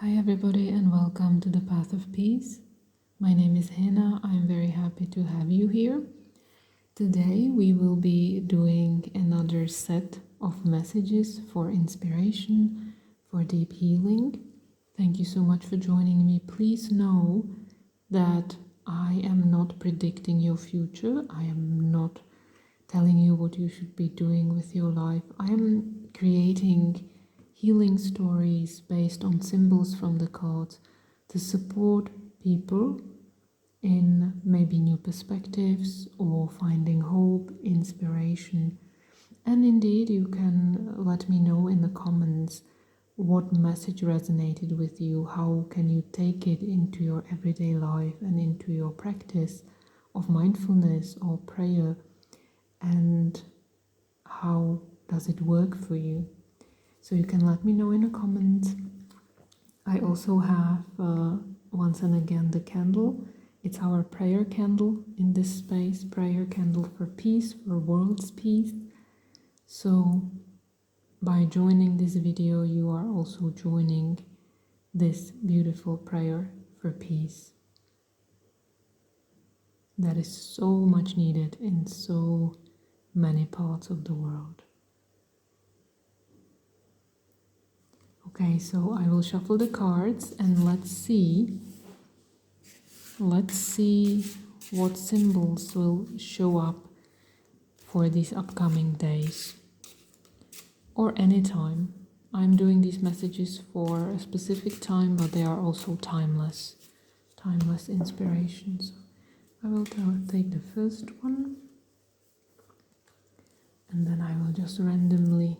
Hi everybody and welcome to the Path of Peace. My name is Hannah. I'm very happy to have you here. Today we will be doing another set of messages for inspiration, for deep healing. Thank you so much for joining me. Please know that I am not predicting your future. I am not telling you what you should be doing with your life. I am creating healing stories based on symbols from the cards to support people in maybe new perspectives or finding hope, inspiration. And indeed, you can let me know in the comments what message resonated with you, how can you take it into your everyday life and into your practice of mindfulness or prayer, and how does it work for you. So you can let me know in the comments. I also have once and again the candle. It's our prayer candle in this space, prayer candle for peace, for world's peace. So by joining this video, you are also joining this beautiful prayer for peace that is so much needed in so many parts of the world. Okay, so I will shuffle the cards and let's see what symbols will show up for these upcoming days or any time. I'm doing these messages for a specific time, but they are also timeless inspirations. I will take the first one and then I will just randomly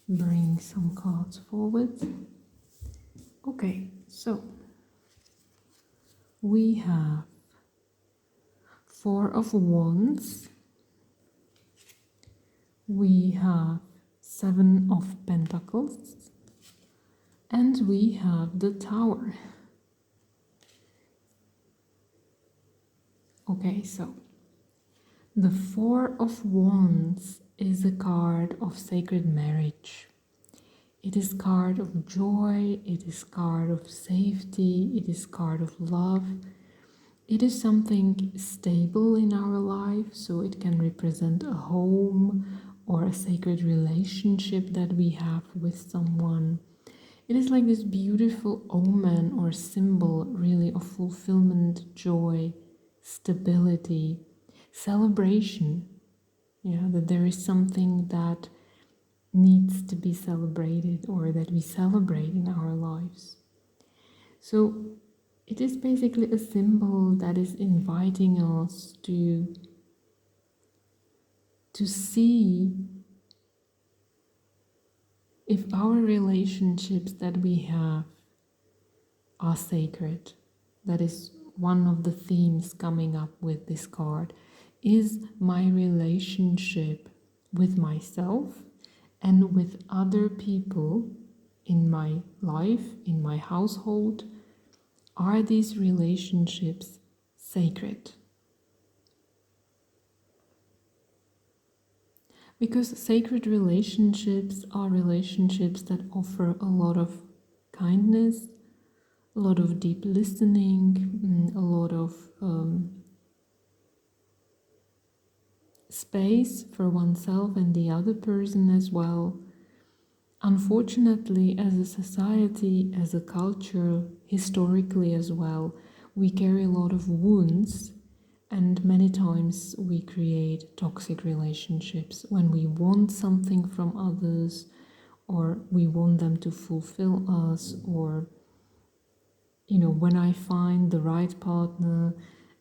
bring some cards forward. Okay, so we have Four of Wands, we have Seven of Pentacles, and we have the Tower. Okay, so the Four of Wands is a card of sacred marriage. It is card of joy, it is card of safety, it is card of love. It is something stable in our life, so it can represent a home or a sacred relationship that we have with someone. It is like this beautiful omen or symbol, really, of fulfillment, joy, stability, celebration. Yeah, that there is something that needs to be celebrated or that we celebrate in our lives. So it is basically a symbol that is inviting us to see if our relationships that we have are sacred. That is one of the themes coming up with this card. Is my relationship with myself and with other people in my life, in my household, are these relationships sacred? Because sacred relationships are relationships that offer a lot of kindness, a lot of deep listening, a lot of space for oneself and the other person as well. Unfortunately, as a society, as a culture, historically as well, we carry a lot of wounds, and many times we create toxic relationships when we want something from others, or we want them to fulfill us, or when I find the right partner,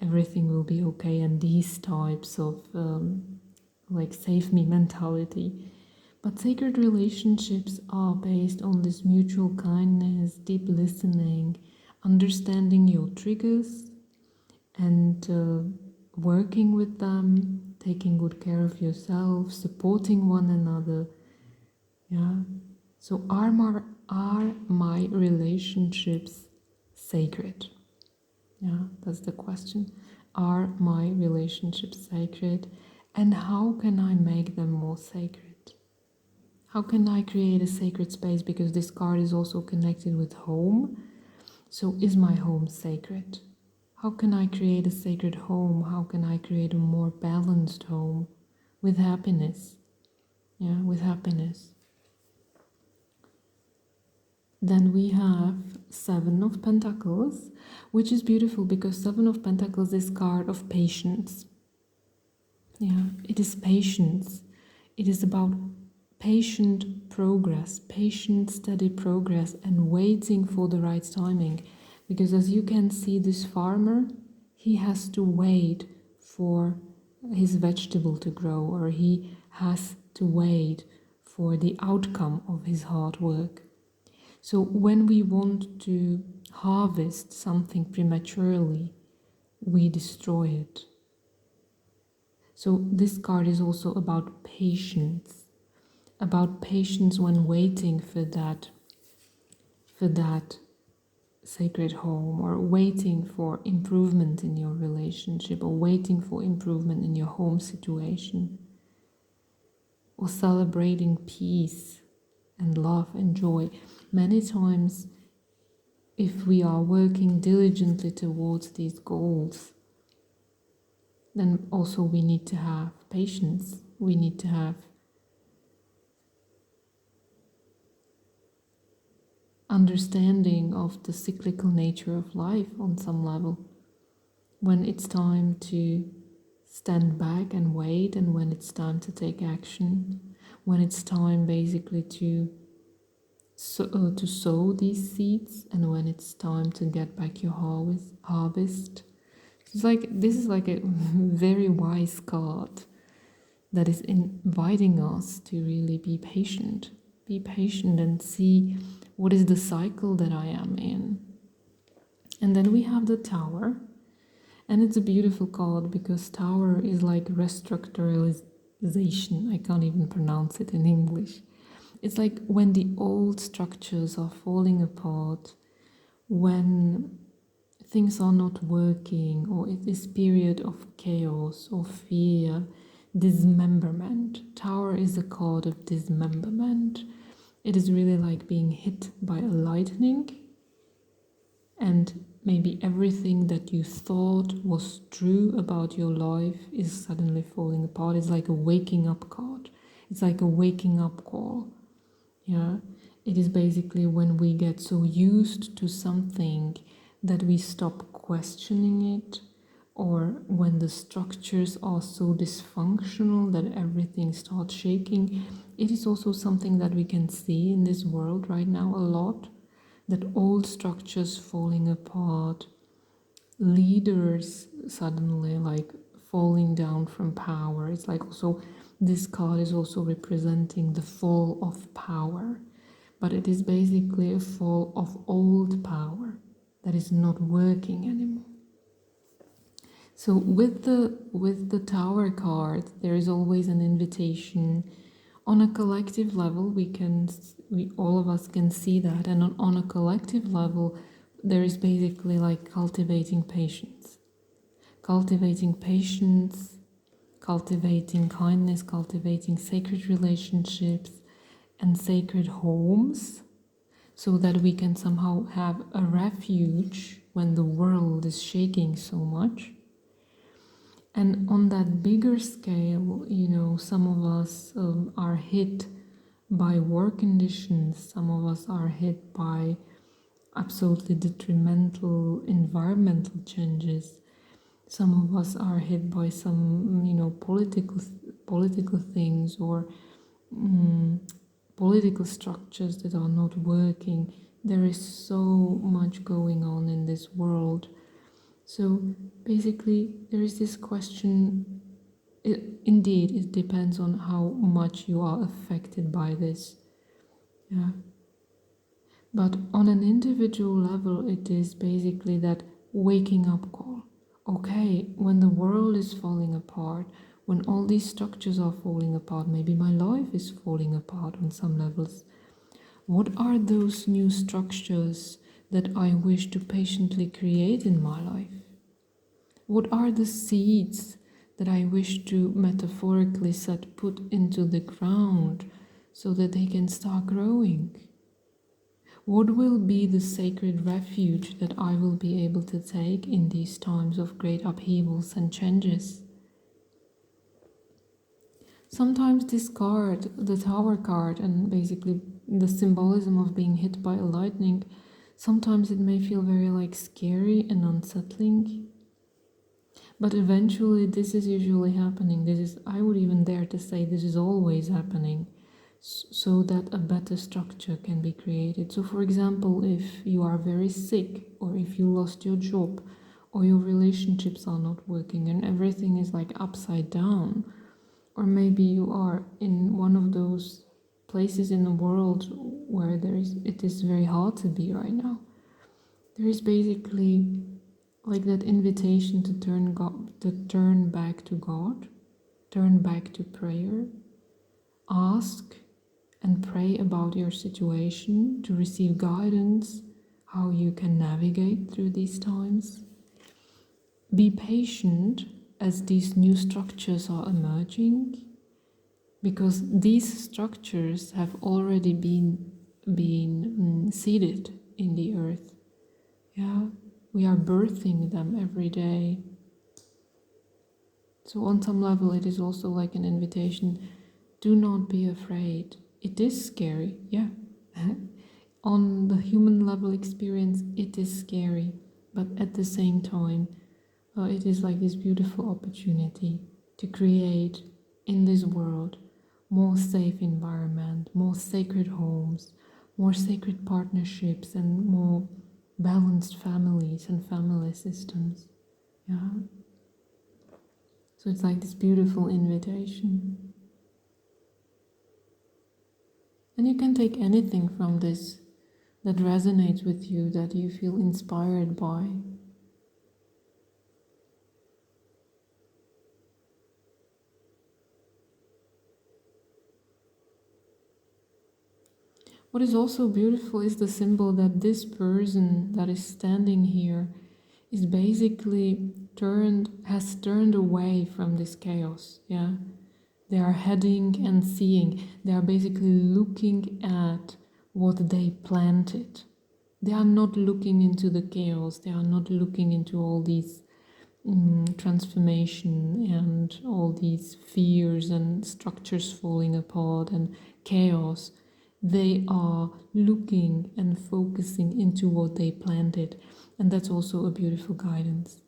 everything will be okay, and these types of like save me mentality. But sacred relationships are based on this mutual kindness, deep listening, understanding your triggers, and working with them, taking good care of yourself, supporting one another. Yeah. So are my relationships sacred? Yeah, that's the question. Are my relationships sacred? And how can I make them more sacred? How can I create a sacred space? Because this card is also connected with home. So is my home sacred? How can I create a sacred home? How can I create a more balanced home with happiness? Yeah, with happiness. Then we have Seven of Pentacles, which is beautiful because Seven of Pentacles is card of patience. Yeah, it is patience. It is about patient progress, patient, steady progress, and waiting for the right timing. Because as you can see, this farmer, he has to wait for his vegetable to grow, or he has to wait for the outcome of his hard work. So when we want to harvest something prematurely, we destroy it. So this card is also about patience when waiting for that sacred home, or waiting for improvement in your relationship, or waiting for improvement in your home situation, or celebrating peace and love and joy. Many times, if we are working diligently towards these goals, then also we need to have patience. We need to have understanding of the cyclical nature of life on some level. When it's time to stand back and wait, and when it's time to take action, when it's time basically to sow these seeds, and when it's time to get back your harvest. It's like, this is like a very wise card that is inviting us to really be patient and see what is the cycle that I am in. And then we have the Tower, and it's a beautiful card because Tower is like restructuralization. I can't even pronounce it in English. It's like when the old structures are falling apart, when things are not working, or it is period of chaos or fear, dismemberment. Tower is a card of dismemberment. It is really like being hit by a lightning, and maybe everything that you thought was true about your life is suddenly falling apart. It's like a waking up card. It's like a waking up call. Yeah, it is basically when we get so used to something that we stop questioning it, or when the structures are so dysfunctional that everything starts shaking. It is also something that we can see in this world right now a lot, that old structures falling apart, leaders suddenly like falling down from power. It's like also, this card is also representing the fall of power, but it is basically a fall of old power that is not working anymore. So with the Tower card, there is always an invitation. On a collective level, we all of us can see that, and on a collective level, there is basically like cultivating patience, cultivating kindness, cultivating sacred relationships and sacred homes, so that we can somehow have a refuge when the world is shaking so much. And on that bigger scale, some of us are hit by war conditions, some of us are hit by absolutely detrimental environmental changes, some of us are hit by some, political things, or political structures that are not working. There is so much going on in this world. So basically, there is this question. Indeed, it depends on how much you are affected by this. Yeah. But on an individual level, it is basically that waking up call. Okay, when the world is falling apart, when all these structures are falling apart, maybe my life is falling apart on some levels. What are those new structures that I wish to patiently create in my life? What are the seeds that I wish to metaphorically put into the ground so that they can start growing? What will be the sacred refuge that I will be able to take in these times of great upheavals and changes? Sometimes this card, the Tower card, and basically the symbolism of being hit by a lightning, sometimes it may feel very scary and unsettling. But eventually this is usually happening. I would even dare to say this is always happening, so that a better structure can be created. So for example, if you are very sick, or if you lost your job, or your relationships are not working and everything is upside down, or maybe you are in one of those places in the world where it is very hard to be right now, there is basically that invitation to turn back to God, turn back to prayer, ask and pray about your situation to receive guidance, how you can navigate through these times. Be patient as these new structures are emerging, because these structures have already been seeded in the earth. Yeah, we are birthing them every day. So on some level, it is also an invitation. Do not be afraid. It is scary, yeah. On the human level experience, it is scary, but at the same time, it is this beautiful opportunity to create in this world more safe environment, more sacred homes, more sacred partnerships, and more balanced families and family systems. Yeah. So it's this beautiful invitation. And you can take anything from this that resonates with you, that you feel inspired by. What is also beautiful is the symbol that this person that is standing here is basically has turned away from this chaos. Yeah, they are heading and seeing. They are basically looking at what they planted. They are not looking into the chaos. They are not looking into all these transformation and all these fears and structures falling apart and chaos. They are looking and focusing into what they planted, and that's also a beautiful guidance.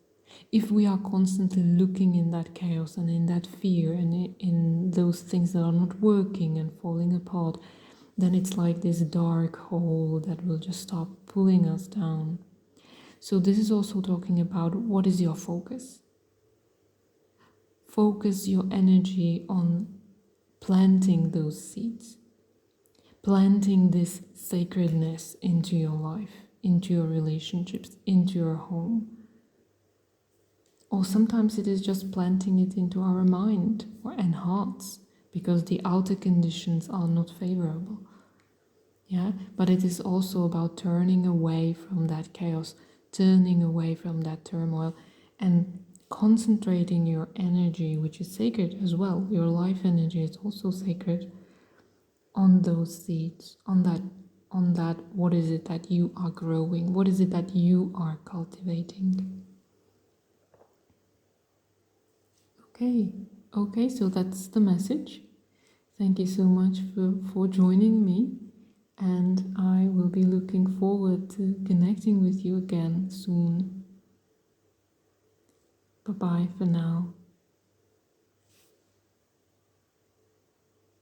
If we are constantly looking in that chaos and in that fear and in those things that are not working and falling apart, then it's this dark hole that will just stop pulling us down. So this is also talking about what is your focus. Focus your energy on planting those seeds, planting this sacredness into your life, into your relationships, into your home. Or sometimes it is just planting it into our mind and hearts, because the outer conditions are not favorable. Yeah, but it is also about turning away from that chaos, turning away from that turmoil, and concentrating your energy, which is sacred as well. Your life energy is also sacred, on those seeds, on that what is it that you are growing, what is it that you are cultivating. Okay, so that's the message. Thank you so much for joining me, and I will be looking forward to connecting with you again soon. Bye bye for now.